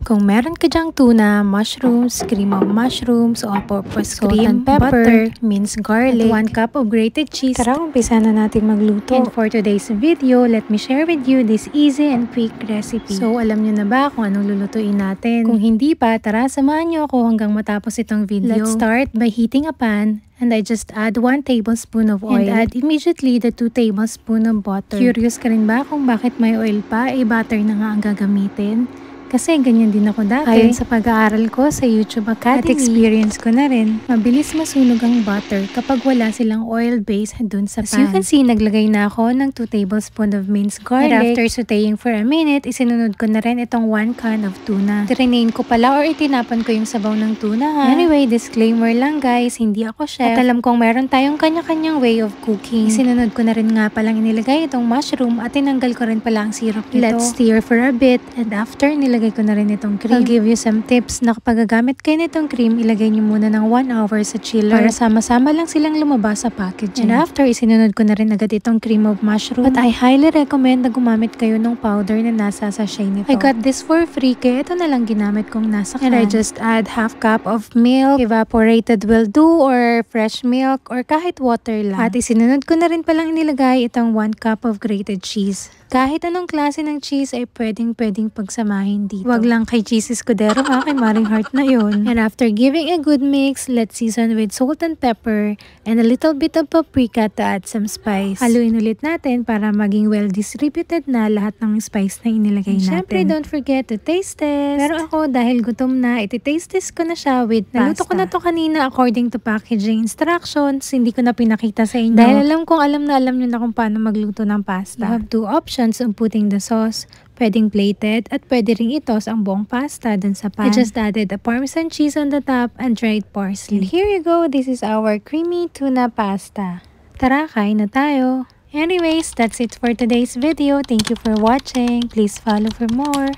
Kung meron ka dyang tuna, mushrooms, cream of mushrooms, all-purpose cream, pepper, minced garlic, at 1 cup of grated cheese. Tara, umpisa na natin magluto. And for today's video, let me share with you this easy and quick recipe. So, alam nyo na ba kung anong lulutuin natin? Kung hindi pa, tara, samahan nyo ako hanggang matapos itong video. Let's start by heating a pan. And I just add 1 tablespoon of oil. And add immediately the 2 tablespoon of butter. Curious ka rin ba kung bakit may oil pa? Butter na nga ang gagamitin. Kasi ganyan din ako dati. Ayon sa pag-aaral ko sa YouTube Academy. At experience ko na rin, mabilis masunog ang butter kapag wala silang oil base dun sa pan. As you can see, naglagay na ako ng 2 tablespoon of minced garlic. And after sauteing for a minute, isinunod ko na rin itong 1 can of tuna. Trinain ko pala or itinapan ko yung sabaw ng tuna ha. Anyway, disclaimer lang guys, hindi ako chef. At alam kong meron tayong kanya-kanyang way of cooking. Isinunod ko na rin nga palang inilagay itong mushroom at tinanggal ko rin pala ang syrup nito. Let's stir for a bit and after nilagay ko na rin itong cream. I'll give you some tips na kapag gagamit kayo nitong cream, ilagay nyo muna ng 1 hour sa chiller para sama-sama lang silang lumabas sa packaging. And after, isinunod ko na rin agad itong cream of mushroom. But I highly recommend na gumamit kayo ng powder na nasa sachet nito. I got this for free kaya ito na lang ginamit kong nasa can. And I just add half cup of milk. Evaporated will do or fresh milk or kahit water lang. At isinunod ko na rin palang inilagay itong 1 cup of grated cheese. Kahit anong klase ng cheese ay pwedeng pagsamahin dito. Wag lang kay cheese escudero ha, kay Maring Heart na yun. And after giving a good mix, let's season with salt and pepper and a little bit of paprika to add some spice. Haluin ulit natin para maging well distributed na lahat ng spice na inilagay natin. Siyempre, don't forget to taste test. Pero ako, dahil gutom na, iti-taste test ko na siya with pasta. Naluto ko na to kanina according to packaging instructions. Hindi ko na pinakita sa inyo. Dahil alam nyo na kung paano magluto ng pasta. You have 2 options on putting the sauce. Pwedeng plated at pwede ring itos ang buong pasta dun sa pan. I just added a Parmesan cheese on the top and dried parsley. And here you go, this is our creamy tuna pasta. Tara, kain na tayo. Anyways, that's it for today's video. Thank you for watching. Please follow for more.